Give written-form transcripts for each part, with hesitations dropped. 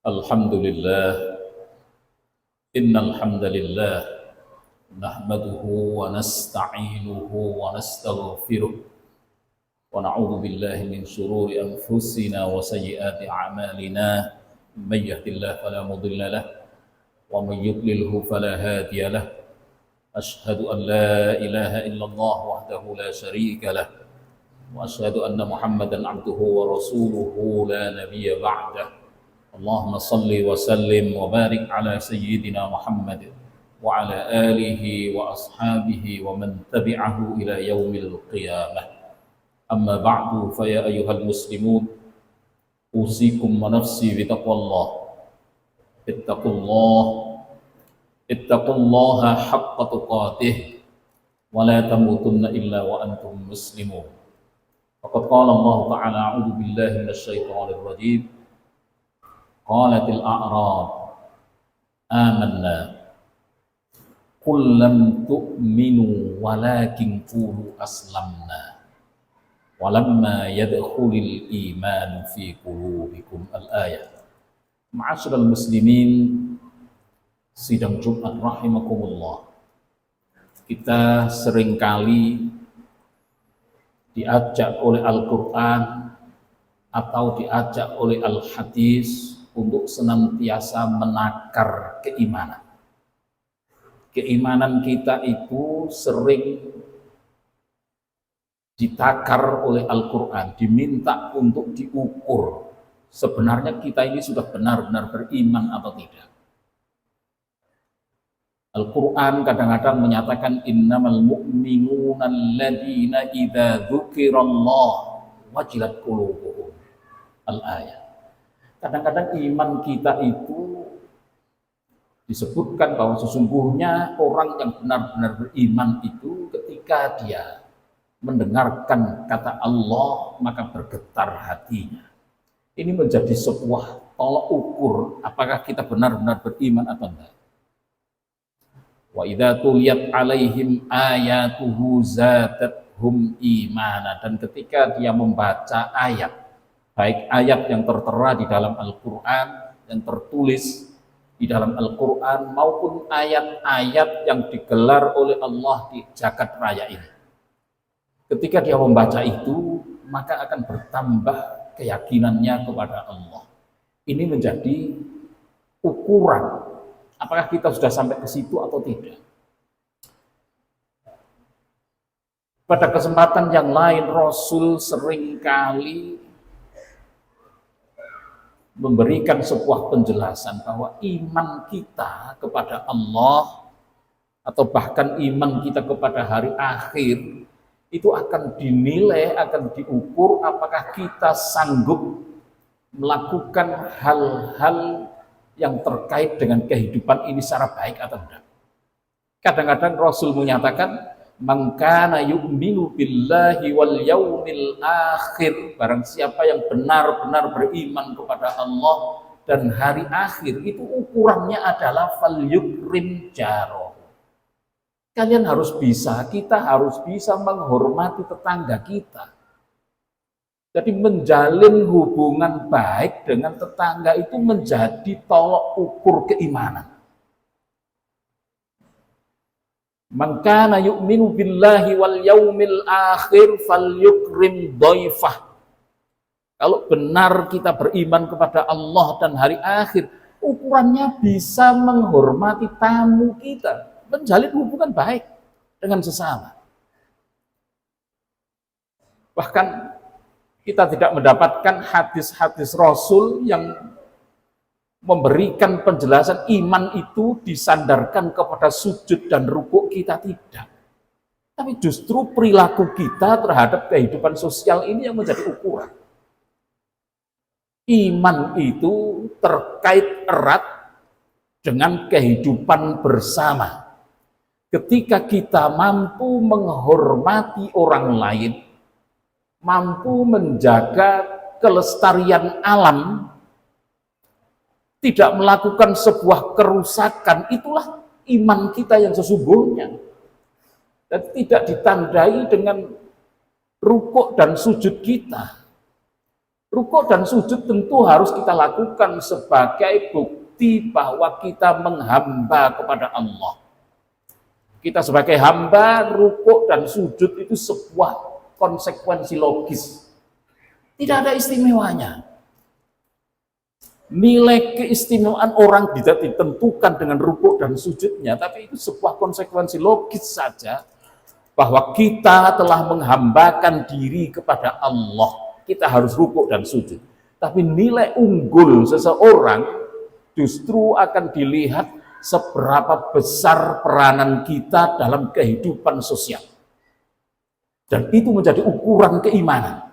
Alhamdulillah, innal hamdalillah nahmaduhu wa nasta'inuhu wa nastaghfiruh wa na'udzu billahi min shururi anfusina wa sayyiati a'malina. May yahdihillahu fala mudilla lahu wa may yudlilhu fala hadiya lahu. Ashhadu an la ilaha illallah wahdahu la syarika lahu wa ashhadu anna Muhammadan abduhu wa rasuluhu la nabiyya ba'dahu. Allahumma salli wa sallim wa barik ala sayyidina Muhammad wa ala alihi wa ashabihi wa man tabi'ahu ila yaumil qiyamah. Amma ba'du, fa ya ayyuhal muslimun, usikum wa nafsi bi taqwallah. Ittaqullaha haqqa tuqatih wa la tamutunna illa wa antum muslimun. Faqad qala Allah ta'ala, a'udzu billahi minasy syaithanir rajim. Qalatil a'rab amanna qul lam tu'minu walakin qulu aslamna walamma yadkhulul iman fi qulubikum. Al-ayah. Ma'asyiral muslimin, sidang Jumat rahimakumullah, kita seringkali diajak oleh Al-Quran atau diajak oleh Al-Hadis untuk senantiasa menakar keimanan. Keimanan kita itu sering ditakar oleh Al-Quran, diminta untuk diukur. Sebenarnya kita ini sudah benar-benar beriman atau tidak. Al-Quran kadang-kadang menyatakan innamal mu'minuna alladzina idza dzukirallah wajilat qulubuhum. Al-ayah. Kadang-kadang iman kita itu disebutkan bahwa sesungguhnya orang yang benar-benar beriman itu ketika dia mendengarkan kata Allah maka bergetar hatinya. Ini menjadi sebuah tolak ukur apakah kita benar-benar beriman atau tidak. Wa idza tuliyat alaihim ayatuhu zadathum imana, dan ketika dia membaca ayat, baik ayat yang tertera di dalam Al-Quran, yang tertulis di dalam Al-Quran, maupun ayat-ayat yang digelar oleh Allah di jagat raya ini. Ketika dia membaca itu, maka akan bertambah keyakinannya kepada Allah. Ini menjadi ukuran apakah kita sudah sampai ke situ atau tidak. Pada kesempatan yang lain, Rasul seringkali memberikan sebuah penjelasan bahwa iman kita kepada Allah atau bahkan iman kita kepada hari akhir itu akan dinilai, akan diukur apakah kita sanggup melakukan hal-hal yang terkait dengan kehidupan ini secara baik atau tidak. Kadang-kadang Rasul menyatakan man kana yu'minu billahi wal yaumil akhir, barang siapa yang benar-benar beriman kepada Allah dan hari akhir, itu ukurannya adalah fal yukrim jaro. Kalian harus bisa, kita harus bisa menghormati tetangga kita. Jadi menjalin hubungan baik dengan tetangga itu menjadi tolok ukur keimanan. Man kana yu'minu billahi wal yaumil akhir falyukrim dhaifah. Kalau benar kita beriman kepada Allah dan hari akhir, ukurannya bisa menghormati tamu kita, menjalin hubungan baik dengan sesama. Bahkan kita tidak mendapatkan hadis-hadis Rasul yang memberikan penjelasan iman itu disandarkan kepada sujud dan rukuk kita, tidak. Tapi justru perilaku kita terhadap kehidupan sosial ini yang menjadi ukuran. Iman itu terkait erat dengan kehidupan bersama. Ketika kita mampu menghormati orang lain, mampu menjaga kelestarian alam, tidak melakukan sebuah kerusakan, itulah iman kita yang sesungguhnya. Dan tidak ditandai dengan rukuk dan sujud kita. Rukuk dan sujud tentu harus kita lakukan sebagai bukti bahwa kita menghamba kepada Allah. Kita sebagai hamba, rukuk dan sujud itu sebuah konsekuensi logis. Tidak ada istimewanya. Nilai keistimewaan orang tidak ditentukan dengan rukuk dan sujudnya, tapi itu sebuah konsekuensi logis saja bahwa kita telah menghambakan diri kepada Allah. Kita harus rukuk dan sujud. Tapi nilai unggul seseorang justru akan dilihat seberapa besar peranan kita dalam kehidupan sosial. Dan itu menjadi ukuran keimanan.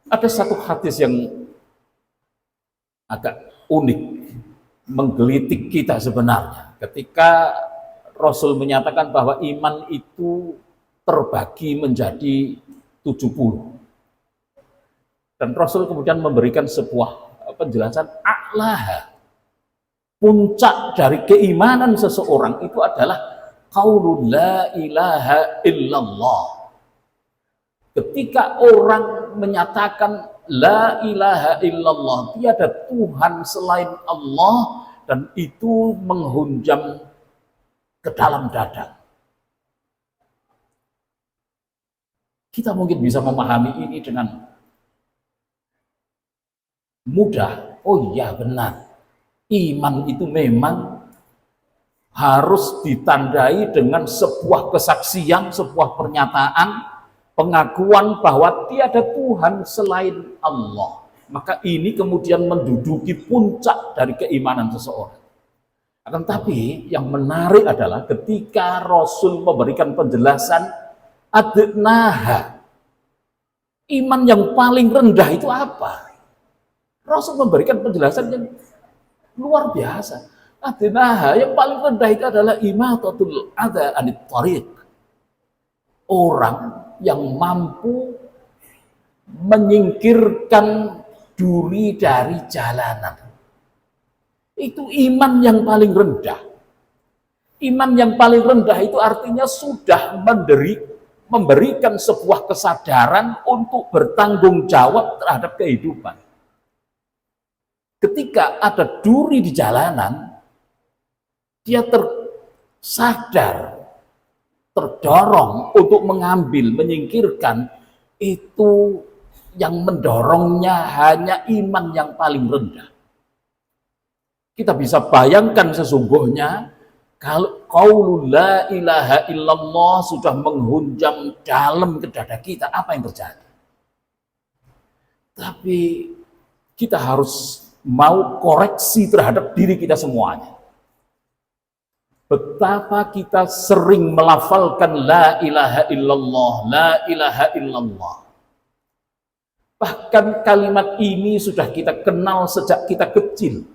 Ada satu hadis yang agak unik, menggelitik kita sebenarnya. Ketika Rasul menyatakan bahwa iman itu terbagi menjadi 70. Dan Rasul kemudian memberikan sebuah penjelasan a'laha. Puncak dari keimanan seseorang itu adalah qaulul la ilaha illallah. Ketika orang menyatakan la ilaha illallah, tiada Tuhan selain Allah, dan itu menghunjam ke dalam dada. Kita mungkin bisa memahami ini dengan mudah. Oh iya benar, iman itu memang harus ditandai dengan sebuah kesaksian, sebuah pernyataan, pengakuan bahwa tiada Tuhan selain Allah. Maka ini kemudian menduduki puncak dari keimanan seseorang. Akan tapi yang menarik adalah ketika Rasul memberikan penjelasan adnaha, iman yang paling rendah itu apa? Rasul memberikan penjelasan yang luar biasa. Adnaha, yang paling rendah itu adalah imatatul adza anit thariq. Orang yang mampu menyingkirkan duri dari jalanan. Itu iman yang paling rendah. Iman yang paling rendah itu artinya sudah memberikan sebuah kesadaran untuk bertanggung jawab terhadap kehidupan. Ketika ada duri di jalanan, dia tersadar, terdorong untuk mengambil, menyingkirkan. Itu yang mendorongnya hanya iman yang paling rendah. Kita bisa bayangkan sesungguhnya kalau qaulul la ilaha illallah sudah menghunjam dalam ke dada kita, apa yang terjadi? Tapi kita harus mau koreksi terhadap diri kita semuanya. Betapa kita sering melafalkan la ilaha illallah, la ilaha illallah. Bahkan kalimat ini sudah kita kenal sejak kita kecil.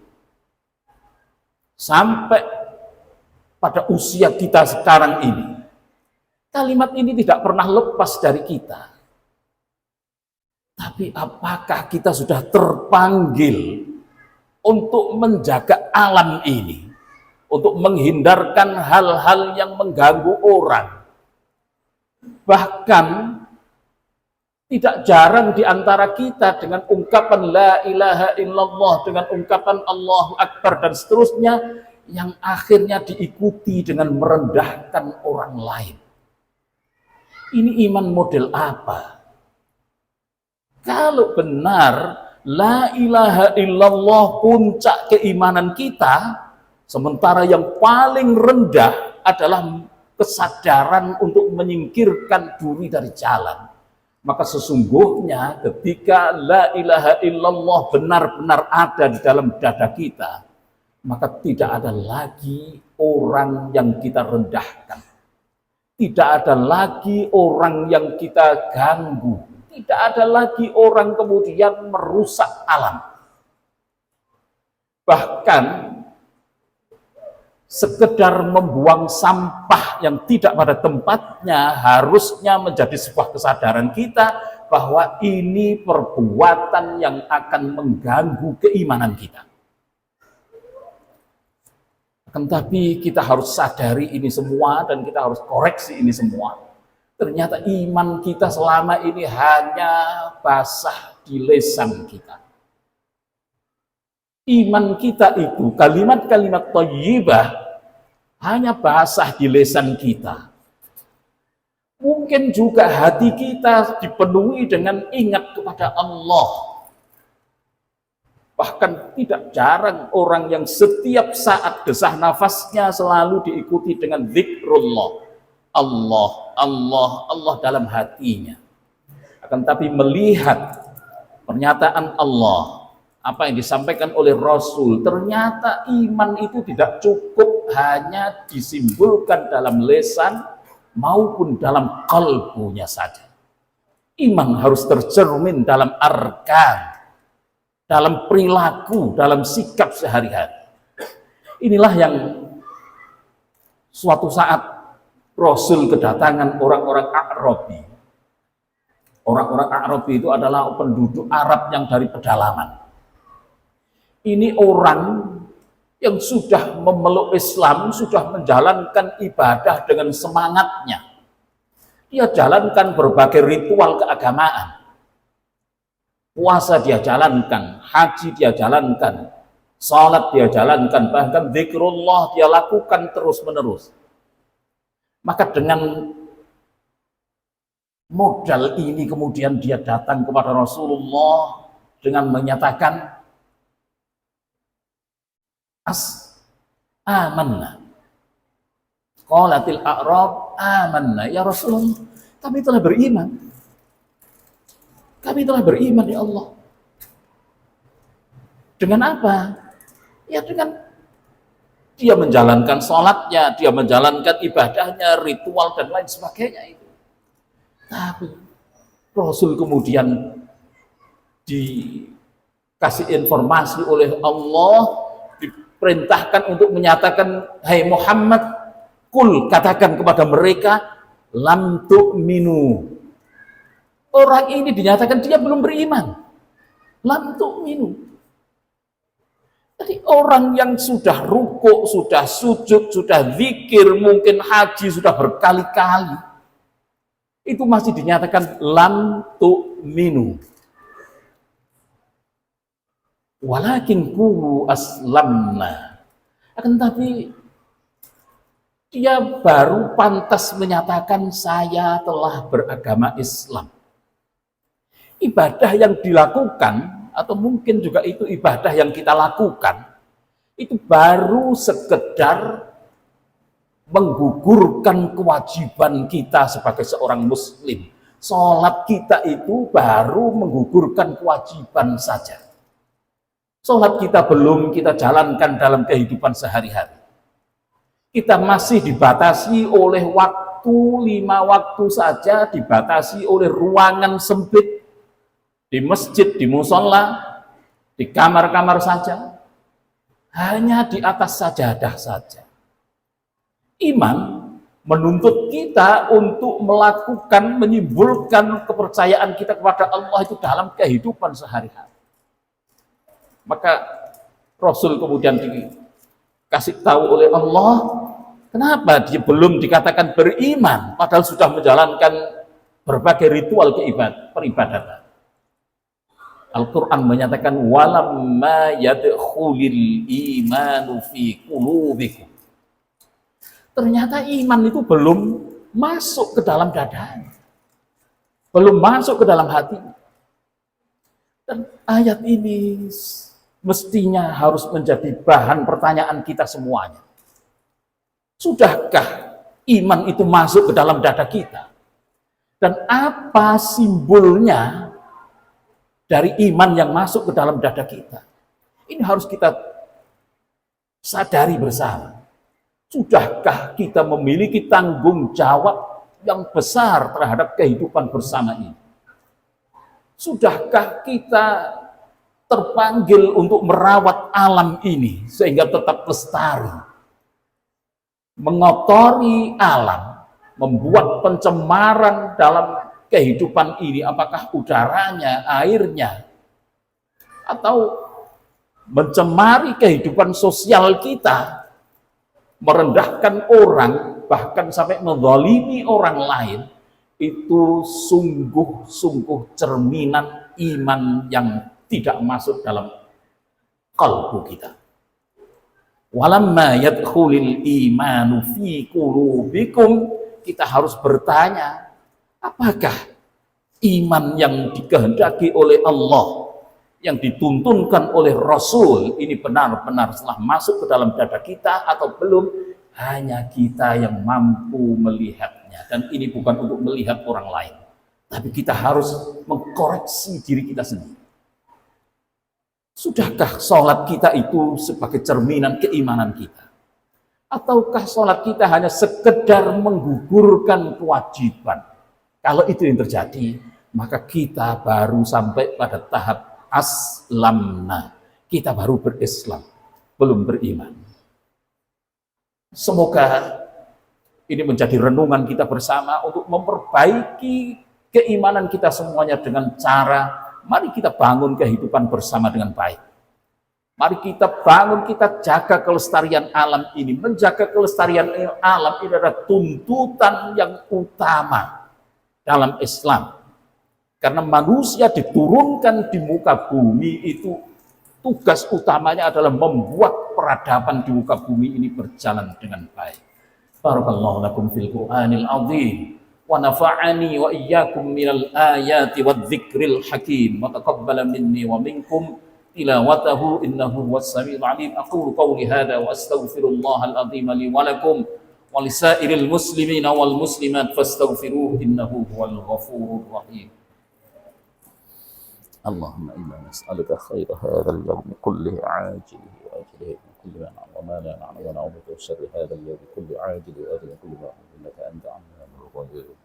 Sampai pada usia kita sekarang ini. Kalimat ini tidak pernah lepas dari kita. Tapi apakah kita sudah terpanggil untuk menjaga alam ini? Untuk menghindarkan hal-hal yang mengganggu orang. Bahkan tidak jarang di antara kita dengan ungkapan la ilaha illallah, dengan ungkapan Allahu Akbar dan seterusnya, yang akhirnya diikuti dengan merendahkan orang lain. Ini iman model apa? Kalau benar la ilaha illallah puncak keimanan kita, sementara yang paling rendah adalah kesadaran untuk menyingkirkan duri dari jalan. Maka sesungguhnya ketika la ilaha illallah benar-benar ada di dalam dada kita, maka tidak ada lagi orang yang kita rendahkan. Tidak ada lagi orang yang kita ganggu. Tidak ada lagi orang kemudian merusak alam. Bahkan sekedar membuang sampah yang tidak pada tempatnya harusnya menjadi sebuah kesadaran kita bahwa ini perbuatan yang akan mengganggu keimanan kita. Akan tapi kita harus sadari ini semua dan kita harus koreksi ini semua. Ternyata iman kita selama ini hanya basah di lisan kita. Iman kita itu kalimat-kalimat thayyibah hanya basah di lisan kita. Mungkin juga hati kita dipenuhi dengan ingat kepada Allah. Bahkan tidak jarang orang yang setiap saat desah nafasnya selalu diikuti dengan zikrullah. Allah, Allah, Allah dalam hatinya. Akan tapi melihat pernyataan Allah, apa yang disampaikan oleh Rasul, ternyata iman itu tidak cukup hanya disimbolkan dalam lisan maupun dalam kalbunya saja. Iman harus tercermin dalam arkan, dalam perilaku, dalam sikap sehari-hari. Inilah yang suatu saat Rasul kedatangan orang-orang A'rabi. Orang-orang A'rabi itu adalah penduduk Arab yang dari pedalaman. Ini orang yang sudah memeluk Islam, sudah menjalankan ibadah dengan semangatnya. Dia jalankan berbagai ritual keagamaan. Puasa dia jalankan, haji dia jalankan, salat dia jalankan, bahkan zikrullah dia lakukan terus-menerus. Maka dengan modal ini kemudian dia datang kepada Rasulullah dengan menyatakan, amanna. Qalatil a'rab amanna. Ya Rasulullah, kami telah beriman. Kami telah beriman ya Allah. Dengan apa? Ya dengan dia menjalankan sholatnya, dia menjalankan ibadahnya, ritual dan lain sebagainya itu. Tapi Rasul kemudian dikasih informasi oleh Allah, perintahkan untuk menyatakan, hai Muhammad, kul, katakan kepada mereka, lam tu'minu. Orang ini dinyatakan dia belum beriman. Lam tu'minu. Jadi orang yang sudah rukuk, sudah sujud, sudah zikir, mungkin haji sudah berkali-kali, itu masih dinyatakan lam tu'minu. Walakin qulu aslamna. Akan tapi dia baru pantas menyatakan saya telah beragama Islam. Ibadah yang dilakukan atau mungkin juga itu ibadah yang kita lakukan itu baru sekedar menggugurkan kewajiban kita sebagai seorang muslim. Sholat kita itu baru menggugurkan kewajiban saja. Sholat kita belum kita jalankan dalam kehidupan sehari-hari. Kita masih dibatasi oleh waktu, 5 waktu saja, dibatasi oleh ruangan sempit, di masjid, di musola, di kamar-kamar saja, hanya di atas sajadah saja. Iman menuntut kita untuk melakukan, menyimpulkan kepercayaan kita kepada Allah itu dalam kehidupan sehari-hari. Maka Rasul kemudian dikasih tahu oleh Allah, kenapa dia belum dikatakan beriman, padahal sudah menjalankan berbagai ritual peribadatan. Al-Quran menyatakan, walamma yadkhulil imanu fi qulubikum. Ternyata iman itu belum masuk ke dalam dadanya, belum masuk ke dalam hati. Dan ayat ini mestinya harus menjadi bahan pertanyaan kita semuanya. Sudahkah iman itu masuk ke dalam dada kita? Dan apa simbolnya dari iman yang masuk ke dalam dada kita? Ini harus kita sadari bersama. Sudahkah kita memiliki tanggung jawab yang besar terhadap kehidupan bersama ini? Sudahkah kita terpanggil untuk merawat alam ini sehingga tetap lestari, mengotori alam, membuat pencemaran dalam kehidupan ini, apakah udaranya, airnya, atau mencemari kehidupan sosial kita, merendahkan orang, bahkan sampai menzalimi orang lain. itu sungguh-sungguh cerminan iman yang tidak masuk dalam kalbu kita. Walamma yadkhulul imanu fi qulubikum, kita harus bertanya, apakah iman yang dikehendaki oleh Allah, yang dituntunkan oleh Rasul ini benar-benar telah masuk ke dalam dada kita atau belum? Hanya kita yang mampu melihatnya, dan ini bukan untuk melihat orang lain, tapi kita harus mengkoreksi diri kita sendiri. Sudahkah sholat kita itu sebagai cerminan keimanan kita? Ataukah sholat kita hanya sekedar menggugurkan kewajiban? Kalau itu yang terjadi, maka kita baru sampai pada tahap aslamna. Kita baru berislam, belum beriman. Semoga ini menjadi renungan kita bersama untuk memperbaiki keimanan kita semuanya dengan cara, mari kita bangun kehidupan bersama dengan baik. Mari kita bangun, kita jaga kelestarian alam ini. Menjaga kelestarian alam ini adalah tuntutan yang utama dalam Islam. Karena manusia diturunkan di muka bumi itu, tugas utamanya adalah membuat peradaban di muka bumi ini berjalan dengan baik. Barakallahu lakum fil Qur'anil azim. Wa nafa'ani wa iyyakum minal ayati wadh-dhikril hakim. Wa taqabbala minni wa minkum tilawatahu innahu huwas samiul alim. Aqulu qawli hadza wa astaghfirullahal azim li wa lakum wa lisairil muslimina wal muslimat fastaghfiruhu innahu huwal ghafurur rahim. Allahumma inna nas'aluka khaira hadzal yawmi kullihi 'ajilihi wa ajilihi min kulli ma na'lamu wa ma la na'lamu wa na'udzu min sharri hadzal yawmi kulli 'ajilihi wa ajilihi kulli ma innaka anta 'allamul ghuyub.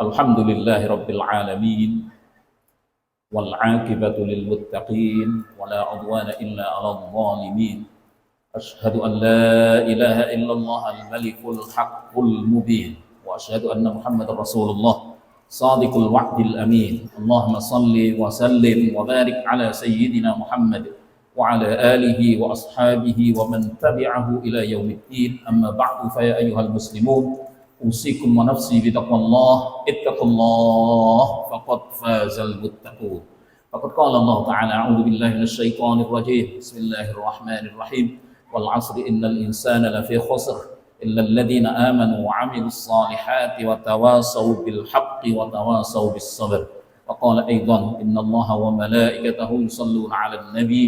Alhamdulillahi rabbil alamin wal 'aqibatu lil muttaqin wa la 'udwana illa 'alal zalimin. Asyhadu an la ilaha illallah al-malikul haqqul mubin. وأشهد أن محمد رسول الله صادق الوعد الأمين. اللهم صل وسلم وبارك على سيدنا محمد وعلى آله وأصحابه ومن تبعه إلى يوم الدين. أما بعد فيا أيها المسلمون أوصيكم ونفسي بتقوى الله. اتقوا الله فقد فاز المتقون. فقد قال الله تعالى أعوذ بالله من الشيطان الرجيم بسم الله الرحمن الرحيم والعصر إن الإنسان لفي خسر إلا الذين آمنوا وعملوا الصالحات وتواصوا بالحق وتواصوا بالصبر. وقال أيضا إن الله وملائكته يصلون على النبي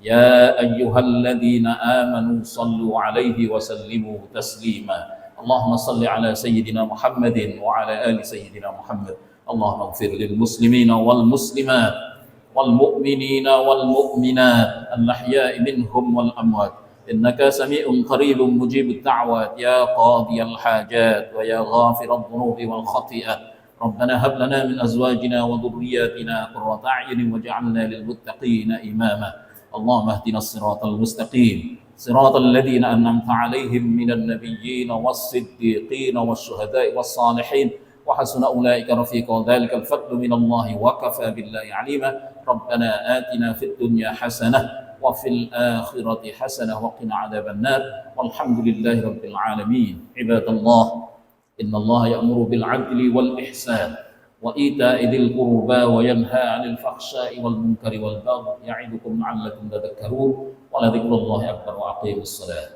يا أيها الذين آمنوا صلوا عليه وسلموا تسليما. اللهم صل على سيدنا محمد وعلى آل سيدنا محمد. اللهم اغفر للمسلمين والمسلمات والمؤمنين والمؤمنات الأحياء منهم والأموات إنك سميع قريب مجيب الدعوات يا قاضي الحاجات ويا غافر الذنوب والخطيئات. ربنا هب لنا من أزواجنا وذرياتنا قرة أعين واجعلنا للمتقين إماما. اللهم اهدنا الصراط المستقيم صراط الذين أنعمت عليهم من النبيين والصديقين والشهداء والصالحين وحسن أولئك رفيقا. ذلك الفضل من الله وكفى بالله عليما. ربنا آتنا في الدنيا حسنة وفي الآخرة حسنة وقنا عذاب النار والحمد لله رب العالمين. عباد الله إن الله يأمر بالعدل والإحسان وإيتاء ذي القربى وينهى عن الفحشاء والمنكر والبغي يعظكم لعلكم تذكرون ولذكر الله أكبر وأقيموا الصلاة.